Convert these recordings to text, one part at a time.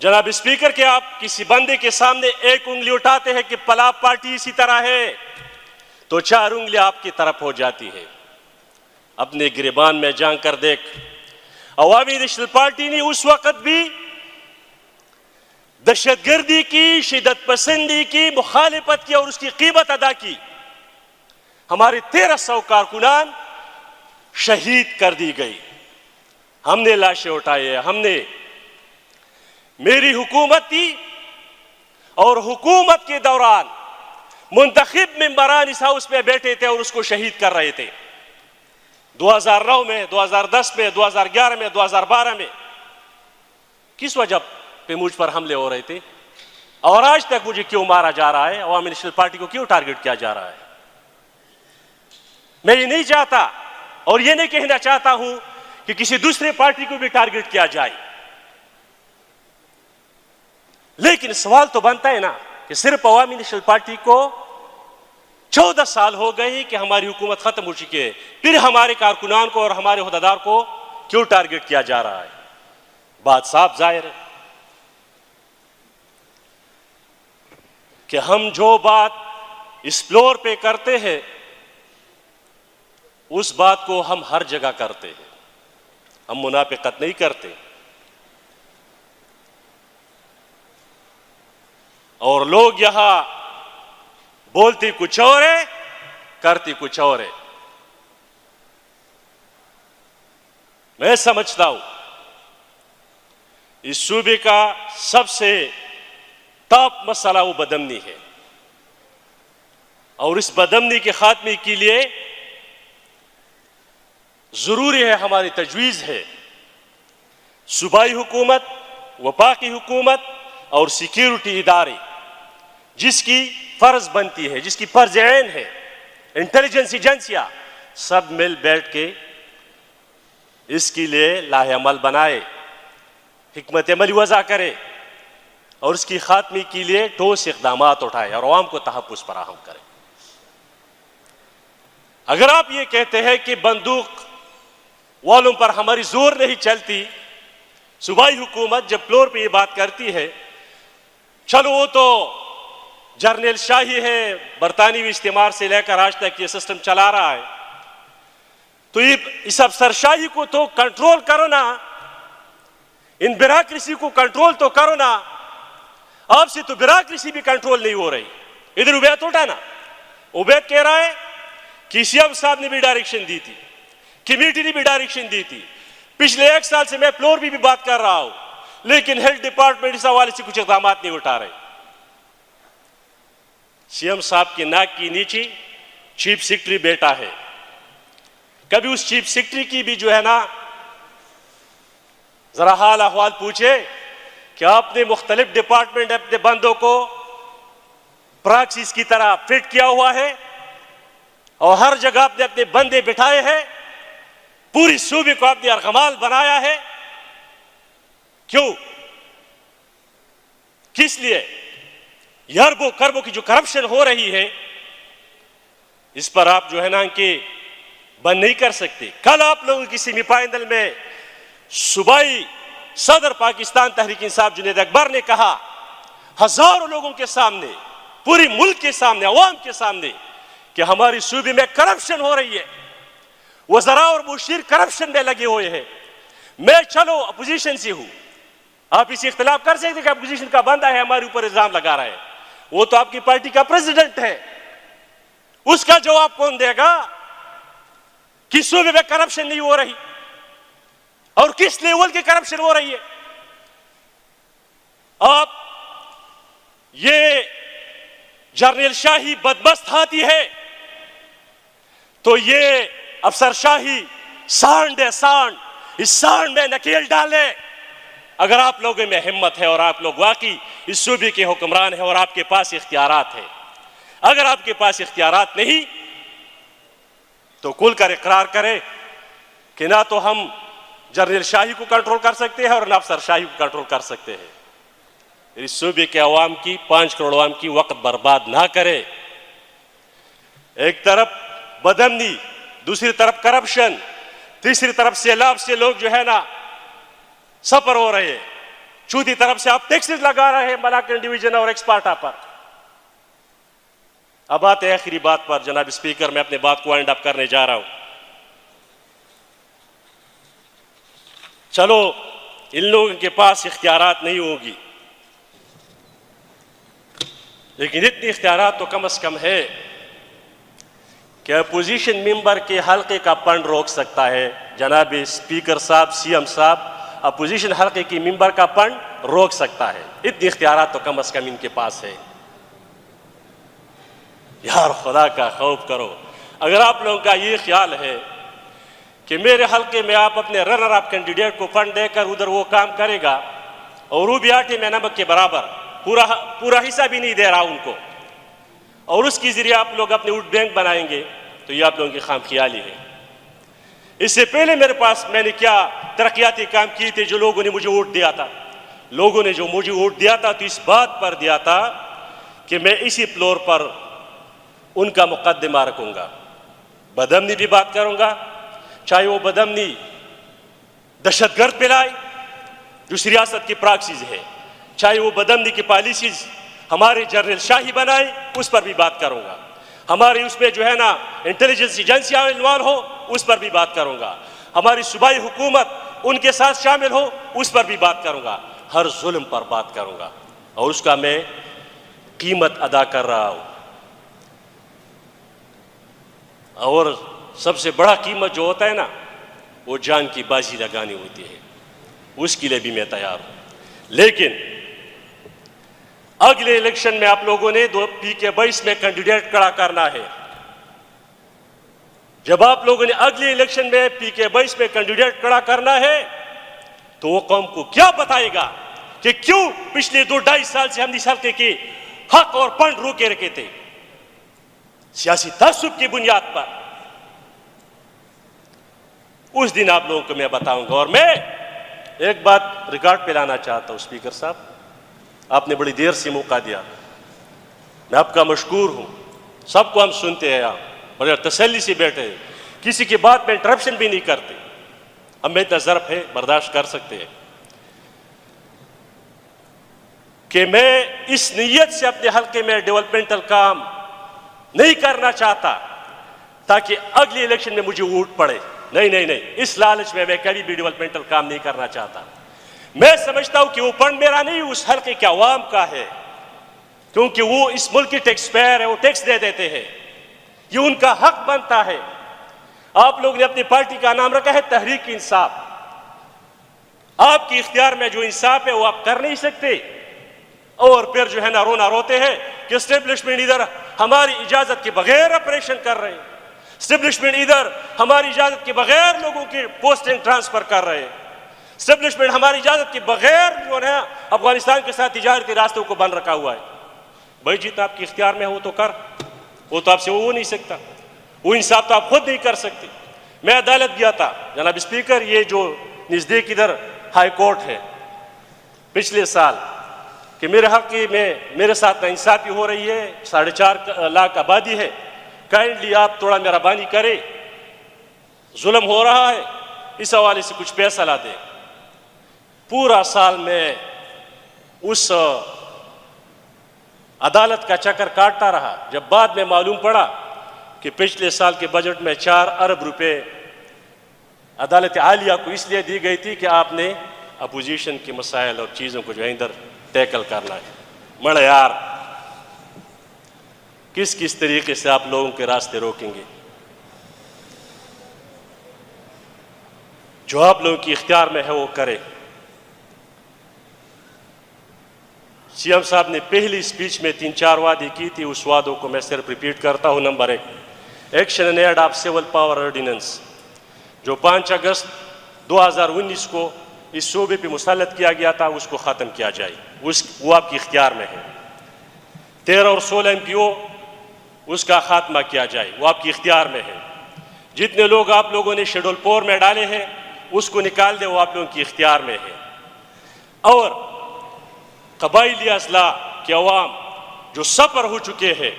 جناب اسپیکر کہ آپ کسی بندے کے سامنے ایک انگلی اٹھاتے ہیں کہ پلاب پارٹی اسی طرح ہے تو 4 انگلی آپ کی طرف ہو جاتی ہے. اپنے گریبان میں جان کر دیکھ, عوامی نیشنل پارٹی نے اس وقت بھی دہشت گردی کی, شدت پسندی کی مخالفت کی اور اس کی قیمت ادا کی. ہمارے 1300 کارکنان شہید کر دی گئی. ہم نے لاشیں اٹھائے, ہم نے, میری حکومت تھی اور حکومت کے دوران منتخب ممبران اس ہاؤس میں بیٹھے تھے اور اس کو شہید کر رہے تھے. 2009 میں, 2010 میں, 2011 میں, 2012 میں کس وجہ پہ مجھ پر حملے ہو رہے تھے اور آج تک مجھے کیوں مارا جا رہا ہے؟ عوامی نیشنل پارٹی کو کیوں ٹارگٹ کیا جا رہا ہے؟ میں یہ نہیں چاہتا اور یہ نہیں کہنا چاہتا ہوں کہ کسی دوسرے پارٹی کو بھی ٹارگٹ کیا جائے, لیکن سوال تو بنتا ہے نا کہ صرف عوامی نیشنل پارٹی کو 14 سال ہو گئے کہ ہماری حکومت ختم ہو چکی ہے, پھر ہمارے کارکنان کو اور ہمارے عہدیدار کو کیوں ٹارگٹ کیا جا رہا ہے؟ بات صاف ظاہر ہے کہ ہم جو بات اس فلور پہ کرتے ہیں اس بات کو ہم ہر جگہ کرتے ہیں, ہم منافقت نہیں کرتے. اور لوگ یہاں بولتی کچھ اور ہے, کرتی کچھ اور ہے. میں سمجھتا ہوں اس صوبے کا سب سے ٹاپ مسئلہ وہ بدامنی ہے اور اس بدامنی کے خاتمے کے لیے ضروری ہے, ہماری تجویز ہے صوبائی حکومت, وفاقی حکومت اور سیکیورٹی ادارے جس کی فرض بنتی ہے, جس کی فرض عین ہے, انٹیلیجنس ایجنسیاں سب مل بیٹھ کے اس کے لیے لاہ عمل بنائے, حکمت عملی وضع کرے اور اس کی خاتمے کے لیے ٹھوس اقدامات اٹھائے اور عوام کو تحفظ فراہم کرے. اگر آپ یہ کہتے ہیں کہ بندوق والوں پر ہماری زور نہیں چلتی, صوبائی حکومت جب فلور پہ یہ بات کرتی ہے, چلو وہ تو جرنیل شاہی ہے, برطانوی استعمار سے لے کر آج تک یہ سسٹم چلا رہا ہے, تو اس افسر شاہی کو تو کنٹرول کرو نا, ان بیوروکریسی کو کنٹرول تو کرو نا. آپ سے تو بیوروکریسی بھی کنٹرول نہیں ہو رہی. ادھر عبید اٹھانا, عبید کہہ رہا ہے کہ سی ایم صاحب نے بھی ڈائریکشن دی تھی, کمیٹی نے بھی ڈائریکشن دی تھی, پچھلے 1 سال سے میں فلور بھی بات کر رہا ہوں, لیکن ہیلتھ ڈپارٹمنٹ اس حوالے سے کچھ اقدامات نہیں اٹھا رہے. سی ایم صاحب کی ناک کی نیچے چیف سیکرٹری بیٹا ہے, کبھی اس چیف سیکرٹری کی بھی جو ہے نا ذرا حال احوال پوچھے کہ آپ نے مختلف ڈپارٹمنٹ اپنے بندوں کو پراکسیز کی طرح فٹ کیا ہوا ہے اور ہر جگہ آپ نے اپنے بندے بٹھائے ہیں, پوری صوبے کو آپ نے ارغمال بنایا ہے. کیوں, کس لیے؟ اربوں کربوں کی جو کرپشن ہو رہی ہے اس پر آپ جو ہے نا کہ بند نہیں کر سکتے. کل آپ لوگوں کی سیمی فائنل میں صوبائی صدر پاکستان تحریک انصاف جنید اکبر نے کہا ہزاروں لوگوں کے سامنے, پوری ملک کے سامنے, عوام کے سامنے کہ ہماری صوبے میں کرپشن ہو رہی ہے, وزراء اور مشیر کرپشن میں لگے ہوئے ہیں. میں چلو اپوزیشن سے ہوں, آپ اسے اختلاف کر سکتے کہ اپوزیشن کا بندہ ہے ہمارے اوپر الزام لگا رہا ہے, وہ تو آپ کی پارٹی کا پریزیڈنٹ ہے, اس کا جواب کون دے گا کہ صوبے میں کرپشن نہیں ہو رہی اور کس لیول کی کرپشن ہو رہی ہے؟ آپ یہ جرنیل شاہی بدمست ہاتھی ہے تو یہ افسر شاہی سانڈ ہے, سانڈ, اس سانڈ میں نکیل ڈالے. اگر آپ لوگوں میں ہمت ہے اور آپ لوگ واقعی اس صوبے کے حکمران ہیں اور آپ کے پاس اختیارات ہیں, اگر آپ کے پاس اختیارات نہیں تو کھل کر اقرار کرے کہ نہ تو ہم جرنیل شاہی کو کنٹرول کر سکتے ہیں اور نہ افسر شاہی کو کنٹرول کر سکتے ہیں. اس صوبے کے عوام کی, 5 کروڑ عوام کی وقت برباد نہ کرے. ایک طرف بدامنی, دوسری طرف کرپشن, تیسری طرف سیلاب سے لوگ جو ہے نا سفر ہو رہے ہیں. چوتھی طرف سے آپ ٹیکسز لگا رہے ہیں ملاکنڈ ڈویژن اور ایکسپارٹا پر. اب آتے ہیں آخری بات پر. جناب اسپیکر, میں اپنے بات کو وائنڈ اپ کرنے جا رہا ہوں. چلو ان لوگوں کے پاس اختیارات نہیں ہوگی, لیکن اتنے اختیارات تو کم از کم ہے کہ اپوزیشن ممبر کے حلقے کا فنڈ روک سکتا ہے. جناب اسپیکر صاحب, سی ایم صاحب, اپوزیشن حلقے کی ممبر کا فنڈ روک سکتا ہے. اتنے اختیارات تو کم از کم ان کے پاس ہے. یار خدا کا خوف کرو. اگر آپ لوگوں کا یہ خیال ہے کہ میرے حلقے میں آپ اپنے رنر اپ کینڈیڈیٹ کو فنڈ دے کر ادھر وہ کام کرے گا اور وہ بھی آٹے میں نمک کے برابر پورا حصہ بھی نہیں دے رہا ان کو, اور اس کے ذریعے آپ لوگ اپنے ووٹ بینک بنائیں گے, تو یہ آپ لوگوں کی خام خیالی ہے. اس سے پہلے میرے پاس میں نے کیا ترقیاتی کام کیے تھے جو لوگوں نے مجھے ووٹ دیا تھا. لوگوں نے جو مجھے ووٹ دیا تھا تو اس بات پر دیا تھا کہ میں اسی فلور پر ان کا مقدمہ رکھوں گا, بدامنی بھی بات کروں گا, چاہے وہ بدامنی دہشت گرد پھیلائے جو ریاست کی پراکسیز ہے, چاہے وہ بدامنی کی پالیسیز ہمارے جنرل شاہی بنائے, اس پر بھی بات کروں گا. ہماری اس میں جو ہے نا انٹیلیجنس ایجنسیاں انوالو ہو, اس پر بھی بات کروں گا. ہماری صوبائی حکومت ان کے ساتھ شامل ہو, اس پر بھی بات کروں گا. ہر ظلم پر بات کروں گا اور اس کا میں قیمت ادا کر رہا ہوں. اور سب سے بڑا قیمت جو ہوتا ہے نا, وہ جان کی بازی لگانی ہوتی ہے. اس کے لیے بھی میں تیار ہوں. لیکن اگلے الیکشن میں آپ لوگوں نے PK-22 میں کینڈیڈیٹ کھڑا کرنا ہے. جب آپ لوگوں نے اگلے الیکشن میں PK-22 میں کینڈیڈیٹ کھڑا کرنا ہے تو وہ قوم کو کیا بتائے گا کہ کیوں پچھلے 2-2.5 سال سے ہم اس حلقے کے حق اور فنڈ روکے رکھے تھے سیاسی تعصب کی بنیاد پر. اس دن آپ لوگوں کو میں بتاؤں گا. اور میں ایک بات ریکارڈ پہ لانا چاہتا ہوں. اسپیکر صاحب, آپ نے بڑی دیر سے موقع دیا, میں آپ کا مشکور ہوں. سب کو ہم سنتے ہیں, آپ اور تسلی سے بیٹھے ہیں, کسی کی بات میں انٹرپشن بھی نہیں کرتے. ہم میں اتنا ظرف ہے, برداشت کر سکتے ہیں کہ میں اس نیت سے اپنے حلقے میں ڈیولپمنٹل کام نہیں کرنا چاہتا تاکہ اگلی الیکشن میں مجھے ووٹ پڑے. نہیں, اس لالچ میں کبھی بھی ڈیولپمنٹل کام نہیں کرنا چاہتا. میں سمجھتا ہوں کہ وہ فنڈ میرا نہیں, اس حلقے کے عوام کا ہے, کیونکہ وہ اس ملک کی ٹیکس پیئر ہے, وہ ٹیکس دے دیتے ہیں, یہ ان کا حق بنتا ہے. آپ لوگ نے اپنی پارٹی کا نام رکھا ہے تحریک انصاف. آپ کے اختیار میں جو انصاف ہے وہ آپ کر نہیں سکتے, اور پھر جو ہے نا رونا روتے ہیں کہ اسٹیبلشمنٹ ادھر ہماری اجازت کے بغیر آپریشن کر رہے ہیں, اسٹیبلشمنٹ ادھر ہماری اجازت کے بغیر لوگوں کی پوسٹنگ ٹرانسفر کر رہے ہیں, اسٹیبلشمنٹ ہماری اجازت کے بغیر جو ہے افغانستان کے ساتھ تجارتی راستوں کو بند رکھا ہوا ہے. بھائی جتنا آپ کے اختیار میں ہو تو کر, وہ تو آپ سے ہو نہیں سکتا, وہ انصاف تو آپ خود نہیں کر سکتے. میں عدالت گیا تھا جناب اسپیکر, یہ جو نزدیک ادھر ہائی کورٹ ہے, پچھلے سال کہ میرے حلقے میں میرے ساتھ ناانصافی ہو رہی ہے, 4.5 لاکھ آبادی ہے, کائنڈلی آپ تھوڑا مہربانی کرے, ظلم ہو رہا ہے, اس حوالے سے کچھ پیسہ لا دے. پورا سال میں اس عدالت کا چکر کاٹتا رہا. جب بعد میں معلوم پڑا کہ پچھلے سال کے بجٹ میں 4 ارب روپے عدالت عالیہ کو اس لیے دی گئی تھی کہ آپ نے اپوزیشن کے مسائل اور چیزوں کو جو ہے ادھر ٹیکل کرنا ہے. مڑے یار, کس طریقے سے آپ لوگوں کے راستے روکیں گے؟ جو آپ لوگوں کی اختیار میں ہے وہ کرے. سی ایم صاحب نے پہلی سپیچ میں 3-4 وعدے کی تھی, اس وعدوں کو میں صرف ریپیٹ کرتا ہوں. Number 1, action and aid of civil power ordinance جو 5 اگست 2019 کو اس شعبے پہ مسلط کیا گیا تھا, اس کو ختم کیا جائے. وہ آپ کے اختیار میں ہے. 13 اور 16 MPO اس کا خاتمہ کیا جائے, وہ آپ کے اختیار میں ہے. جتنے لوگ آپ لوگوں نے شیڈول 4 میں ڈالے ہیں اس کو نکال دے, وہ آپ لوگوں کی اختیار میں ہے. اور قبائلی اضلاع کے عوام جو سفر ہو چکے ہیں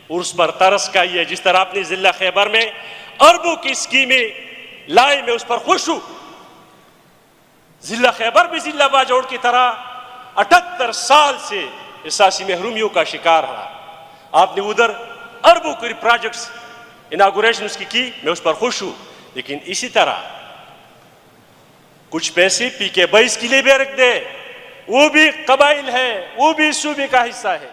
اس پر ترس کھائیے. جس طرح آپ نے ضلع خیبر میں اربوں کی اسکیمیں لائی, میں اس پر خوش ہوں. ضلع خیبر بھی ضلع باجوڑ کی طرح 78 سال سے احساسی محرومیوں کا شکار رہا. آپ نے ادھر اربوں کے پروجیکٹس اناگوریشن اس کی میں اس پر خوش ہوں, لیکن اسی طرح کچھ پیسے PK-22 کے لیے بھی رکھ دے, وہ بھی قبائل ہے, وہ بھی صوبے کا حصہ ہے.